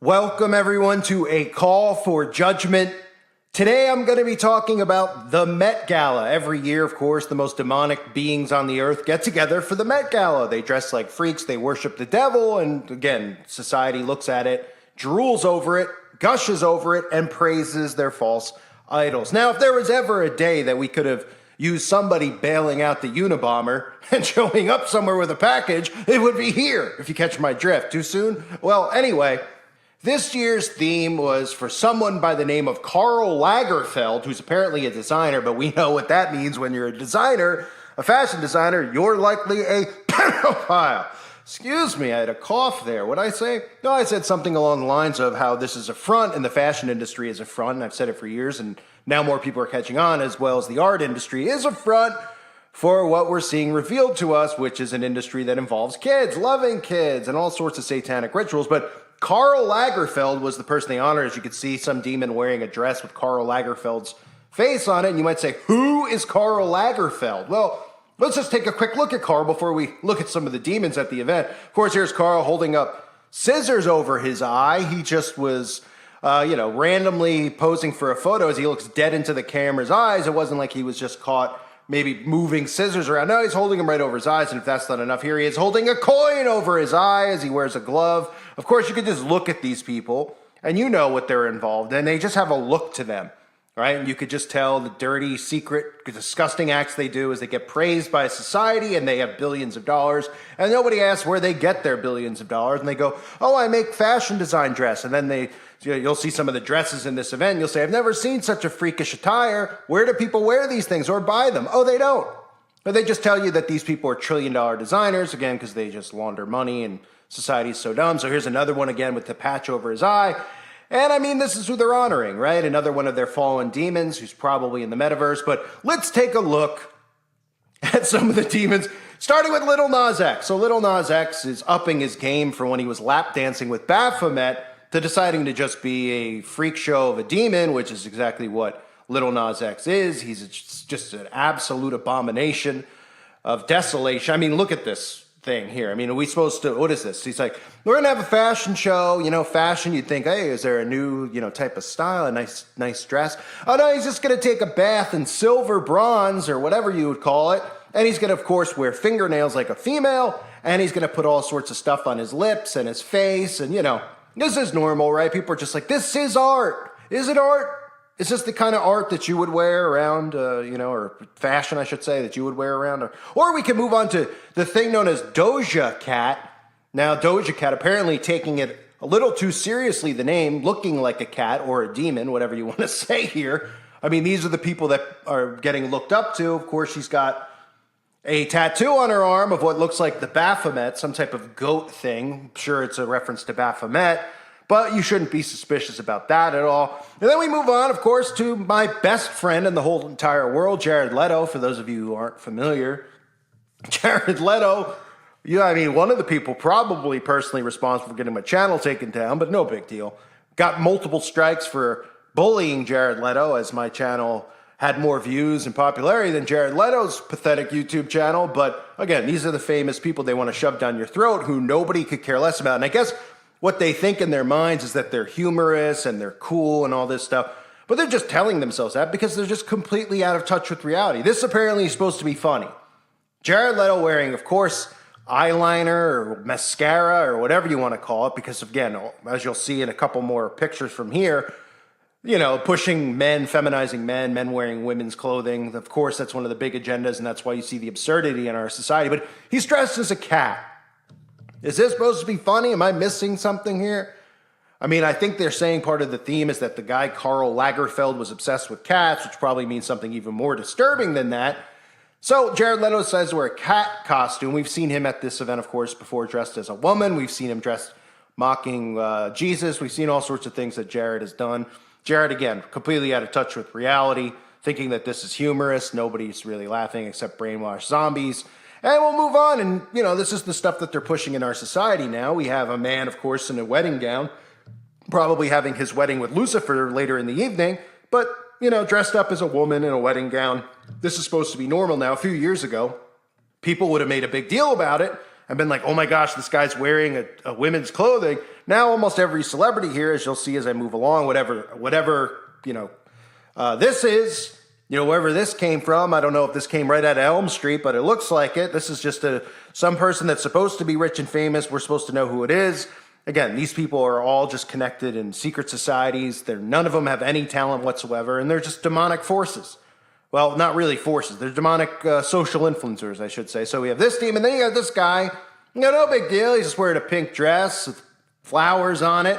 Welcome everyone to A Call for Judgment. Today I'm going to be talking about the Met Gala. Every year, of course, the most demonic beings on the earth get together for the Met Gala. They dress like freaks, they worship the devil, and again, society looks at it, drools over it, gushes over it, and praises their false idols. Now, if there was ever a day that we could have used somebody bailing out the Unabomber and showing up somewhere with a package, it would be here, if you catch my drift. Too soon? Well, anyway, this year's theme was for someone by the name of Karl Lagerfeld, who's apparently a designer, but we know what that means when you're a designer, a fashion designer, you're likely a pedophile. Excuse me, I had a cough there. What'd I say? No, I said something along the lines of how this is a front and the fashion industry is a front, and I've said it for years, and now more people are catching on, as well as the art industry is a front for what we're seeing revealed to us, which is an industry that involves kids, loving kids, and all sorts of satanic rituals. But Karl Lagerfeld was the person they honor. As you could see, some demon wearing a dress with Karl Lagerfeld's face on it. And you might say, who is Karl Lagerfeld? Well, let's just take a quick look at Karl before we look at some of the demons at the event. Of course, here's Karl holding up scissors over his eye. He just was, randomly posing for a photo as he looks dead into the camera's eyes. It wasn't like he was just caught maybe moving scissors around. No, he's holding them right over his eyes, and if that's not enough, here he is holding a coin over his eye as he wears a glove. Of course, you could just look at these people, and you know what they're involved in. They just have a look to them, right? And you could just tell the dirty, secret, disgusting acts they do as they get praised by society, and they have billions of dollars, and nobody asks where they get their billions of dollars, and they go, oh, I make fashion design dress, and then you'll see some of the dresses in this event. You'll say, I've never seen such a freakish attire. Where do people wear these things or buy them? Oh, they don't. But they just tell you that these people are trillion-dollar designers, again, because they just launder money and society's so dumb. So here's another one again with the patch over his eye. And I mean, this is who they're honoring, right? Another one of their fallen demons who's probably in the metaverse. But let's take a look at some of the demons, starting with Lil Nas X. So Lil Nas X is upping his game from when he was lap dancing with Baphomet to deciding to just be a freak show of a demon, which is exactly what Lil Nas X is. He's just an absolute abomination of desolation. I mean, look at this thing here. I mean, are we supposed to, what is this? He's like, we're going to have a fashion show, fashion. You'd think, hey, is there a new, type of style, a nice dress? Oh, no, he's just going to take a bath in silver bronze or whatever you would call it. And he's going to, of course, wear fingernails like a female. And he's going to put all sorts of stuff on his lips and his face. And, this is normal, right? People are just like, this is art. Is it art? Is this the kind of art that you would wear around, or fashion, I should say, that you would wear around? Or we can move on to the thing known as Doja Cat. Now, Doja Cat apparently taking it a little too seriously, the name, looking like a cat or a demon, whatever you want to say here. I mean, these are the people that are getting looked up to. Of course, she's got a tattoo on her arm of what looks like the Baphomet, some type of goat thing. I'm sure it's a reference to Baphomet, but you shouldn't be suspicious about that at all. And then we move on, of course, to my best friend in the whole entire world, Jared Leto. For those of you who aren't familiar, Jared Leto, one of the people probably personally responsible for getting my channel taken down, but no big deal. Got multiple strikes for bullying Jared Leto, as my channel had more views and popularity than Jared Leto's pathetic YouTube channel. But again, these are the famous people they want to shove down your throat who nobody could care less about. And I guess what they think in their minds is that they're humorous and they're cool and all this stuff. But they're just telling themselves that because they're just completely out of touch with reality. This apparently is supposed to be funny. Jared Leto wearing, of course, eyeliner or mascara or whatever you want to call it. Because again, as you'll see in a couple more pictures from here, pushing men, feminizing men wearing women's clothing. Of course, that's one of the big agendas, and that's why you see the absurdity in our society. But he's dressed as a cat. Is this supposed to be funny? Am I missing something here? I mean, I think they're saying part of the theme is that the guy, Karl Lagerfeld, was obsessed with cats, which probably means something even more disturbing than that. So Jared Leto decides to wear a cat costume. We've seen him at this event, of course, before dressed as a woman. We've seen him dressed mocking Jesus. We've seen all sorts of things that Jared has done. Jared, again, completely out of touch with reality, thinking that this is humorous. Nobody's really laughing except brainwashed zombies. And we'll move on. And, this is the stuff that they're pushing in our society now. We have a man, of course, in a wedding gown, probably having his wedding with Lucifer later in the evening, but, dressed up as a woman in a wedding gown. This is supposed to be normal now. A few years ago, people would have made a big deal about it. and been like, oh my gosh, this guy's wearing a women's clothing. Now almost every celebrity here, as you'll see as I move along, whatever this is, wherever this came from. I don't know if this came right out of Elm Street, but it looks like it. This is just some person that's supposed to be rich and famous. We're supposed to know who it is. Again, these people are all just connected in secret societies. None of them have any talent whatsoever, and they're just demonic forces. Well, not really forces. They're demonic social influencers, I should say. So we have this team, and then you got this guy. No big deal. He's just wearing a pink dress with flowers on it.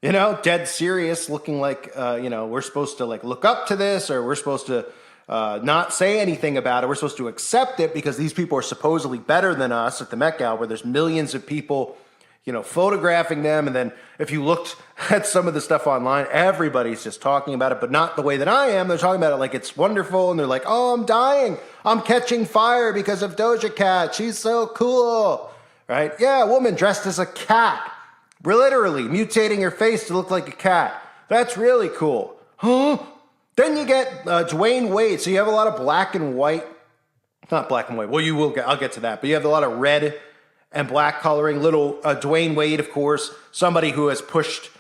Dead serious, looking like, we're supposed to look up to this, or we're supposed to not say anything about it. We're supposed to accept it because these people are supposedly better than us at the Met Gala, where there's millions of people photographing them. And then if you looked at some of the stuff online, everybody's just talking about it, but not the way that I am. They're talking about it like it's wonderful. And they're like, oh, I'm dying. I'm catching fire because of Doja Cat. She's so cool, right? Yeah, a woman dressed as a cat, literally mutating her face to look like a cat. That's really cool. Huh? Then you get Dwayne Wade. So you have a lot of black and white, not black and white. Well, I'll get to that. But you have a lot of red and black coloring. Little Dwayne Wade, of course, somebody who has pushed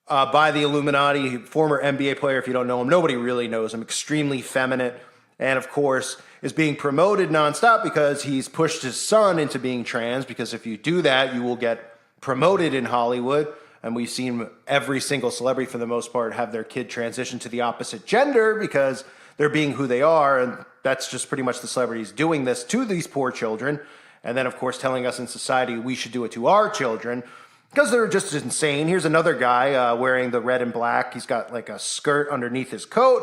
by the Illuminati, former NBA player. If you don't know him, nobody really knows him. Extremely feminine, and of course is being promoted nonstop because he's pushed his son into being trans. Because if you do that, you will get promoted in Hollywood. And we've seen every single celebrity, for the most part, have their kid transition to the opposite gender because they're being who they are. And that's just pretty much the celebrities doing this to these poor children. And then, of course, telling us in society we should do it to our children because they're just insane. Here's another guy wearing the red and black. He's got like a skirt underneath his coat.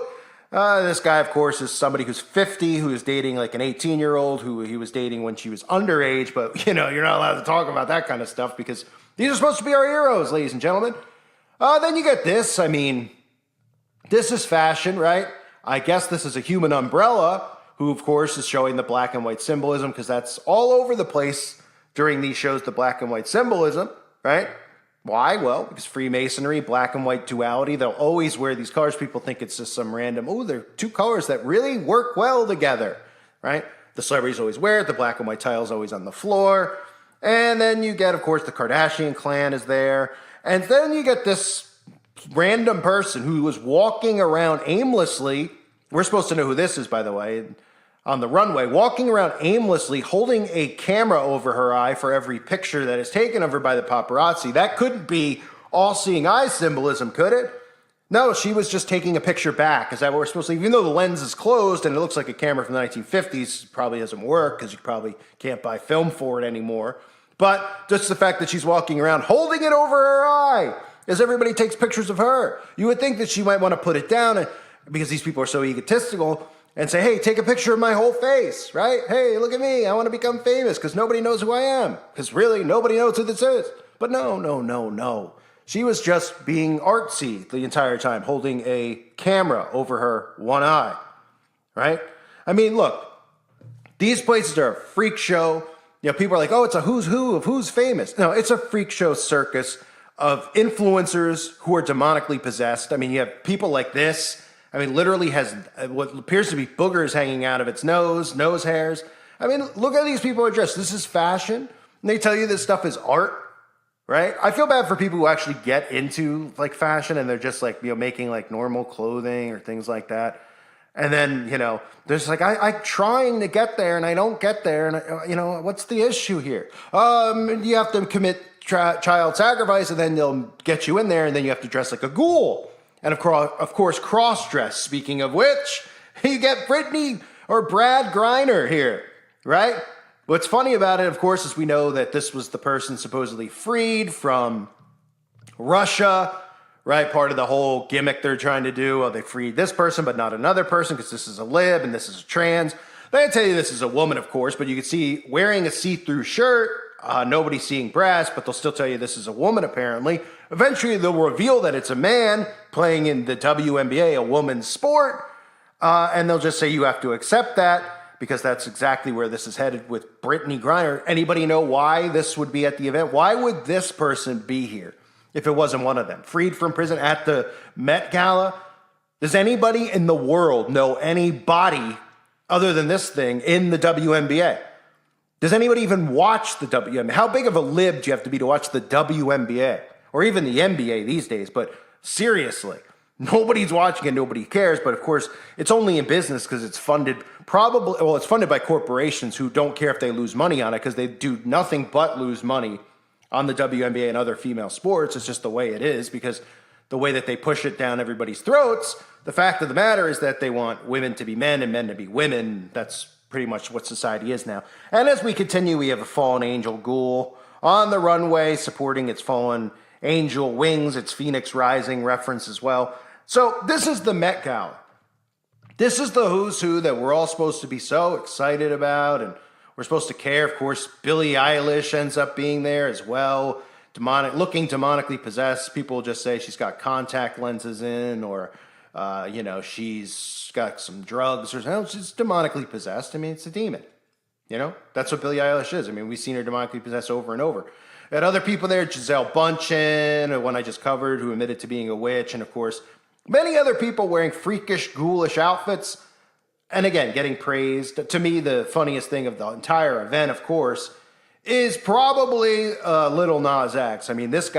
This guy, of course, is somebody who's 50, who is dating like an 18-year-old who he was dating when she was underage. But, you're not allowed to talk about that kind of stuff because these are supposed to be our heroes, ladies and gentlemen. Then you get this. I mean, this is fashion, right? I guess this is a human umbrella, who, of course, is showing the black and white symbolism because that's all over the place during these shows, the black and white symbolism, right? Why? Well, because Freemasonry, black and white duality, they'll always wear these colors. People think it's just some random, they're two colors that really work well together, right? The celebrities always wear it. The black and white tile is always on the floor. And then you get, of course, the Kardashian clan is there. And then you get this random person who was walking around aimlessly. We're supposed to know who this is, by the way. On the runway, walking around aimlessly, holding a camera over her eye for every picture that is taken of her by the paparazzi. That couldn't be all-seeing eye symbolism, could it? No, she was just taking a picture back. Is that what we're supposed to? Even though the lens is closed and it looks like a camera from the 1950s, it probably doesn't work because you probably can't buy film for it anymore. But just the fact that she's walking around holding it over her eye as everybody takes pictures of her. You would think that she might want to put it down because these people are so egotistical and say, hey, take a picture of my whole face, right? Hey, look at me. I want to become famous because nobody knows who I am. Because really, nobody knows who this is. But no. She was just being artsy the entire time, holding a camera over her one eye, right? I mean, look, these places are a freak show. People are like, it's a who's who of who's famous. No, it's a freak show circus of influencers who are demonically possessed. I mean, you have people like this. I mean, literally has what appears to be boogers hanging out of its nose hairs. I mean, look how these people are dressed. This is fashion. And they tell you this stuff is art, right? I feel bad for people who actually get into like fashion and they're just like, making like normal clothing or things like that. And then, they're just like, I'm trying to get there and I don't get there. And, what's the issue here? You have to commit child sacrifice and then they'll get you in there and then you have to dress like a ghoul. And of course, cross-dress. Speaking of which, you get Brittany or Brad Griner here, right? What's funny about it, of course, is we know that this was the person supposedly freed from Russia, right? Part of the whole gimmick they're trying to do. They freed this person, but not another person because this is a lib and this is a trans. They tell you this is a woman, of course, but you can see wearing a see-through shirt. Nobody's seeing breasts, but they'll still tell you this is a woman, apparently. Eventually, they'll reveal that it's a man playing in the WNBA, a woman's sport, and they'll just say you have to accept that because that's exactly where this is headed with Brittany Griner. Anybody know why this would be at the event? Why would this person be here if it wasn't one of them? Freed from prison at the Met Gala? Does anybody in the world know anybody other than this thing in the WNBA? Does anybody even watch the WNBA? How big of a lib do you have to be to watch the WNBA or even the NBA these days? But seriously, nobody's watching it. Nobody cares. But of course, it's only in business because it's funded it's funded by corporations who don't care if they lose money on it because they do nothing but lose money on the WNBA and other female sports. It's just the way it is because the way that they push it down everybody's throats. The fact of the matter is that they want women to be men and men to be women. That's pretty much what society is now. And as we continue, we have a fallen angel ghoul on the runway supporting its fallen angel wings, its phoenix rising reference as well. So this is the Met Gala. This is the who's who that we're all supposed to be so excited about, and we're supposed to care. Of course, Billie Eilish ends up being there as well, looking demonically possessed. People just say she's got contact lenses in, or she's got some drugs or something. She's demonically possessed. I mean, it's a demon. That's what Billie Eilish is. I mean, we've seen her demonically possessed over and over. Had other people there, Giselle Bundchen, one I just covered, who admitted to being a witch, and of course, many other people wearing freakish, ghoulish outfits, and again, getting praised. To me, the funniest thing of the entire event, of course, is probably Lil Nas X. I mean, this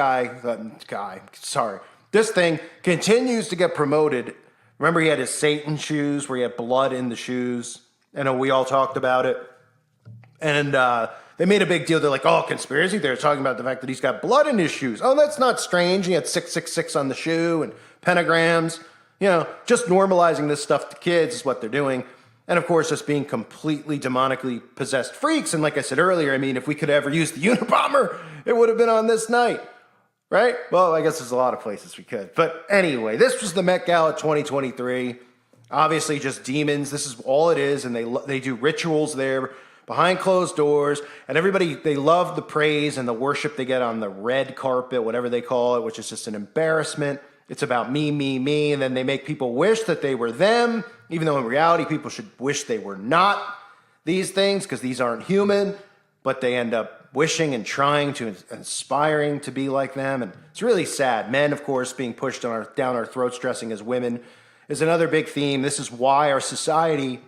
thing continues to get promoted. Remember, he had his Satan shoes where he had blood in the shoes. I know we all talked about it. And they made a big deal. They're like, oh, conspiracy. They're talking about the fact that he's got blood in his shoes. Oh, that's not strange. He had 666 on the shoe and pentagrams. Just normalizing this stuff to kids is what they're doing. And of course, just being completely demonically possessed freaks. And like I said earlier, I mean, if we could ever use the Unabomber, it would have been on this night. Right? Well, I guess there's a lot of places we could. But anyway, this was the Met Gala 2023. Obviously, just demons. This is all it is. And they do rituals there behind closed doors. And everybody, they love the praise and the worship they get on the red carpet, whatever they call it, which is just an embarrassment. It's about me, me, me. And then they make people wish that they were them, even though in reality, people should wish they were not these things because these aren't human. But they end up wishing and trying to, aspiring to be like them. And it's really sad. Men, of course, being pushed down our throats, dressing as women is another big theme. This is why our society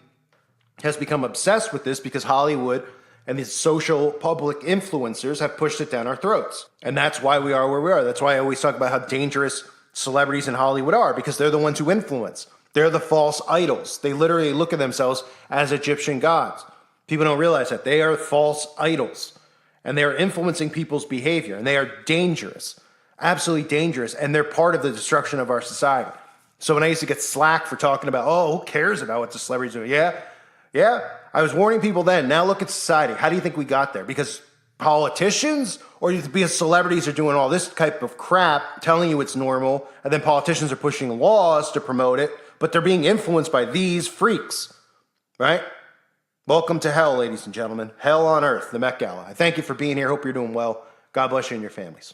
has become obsessed with this, because Hollywood and these social public influencers have pushed it down our throats. And that's why we are where we are. That's why I always talk about how dangerous celebrities in Hollywood are, because they're the ones who influence. They're the false idols. They literally look at themselves as Egyptian gods. People don't realize that. They are false idols. And they are influencing people's behavior. And they are dangerous. Absolutely dangerous. And they're part of the destruction of our society. So when I used to get slack for talking about, oh, who cares about what the celebrities do? Yeah. I was warning people then. Now look at society. How do you think we got there? Because politicians, or because celebrities are doing all this type of crap, telling you it's normal, and then politicians are pushing laws to promote it, but they're being influenced by these freaks, right? Welcome to hell, ladies and gentlemen. Hell on earth, the Met Gala. I thank you for being here. Hope you're doing well. God bless you and your families.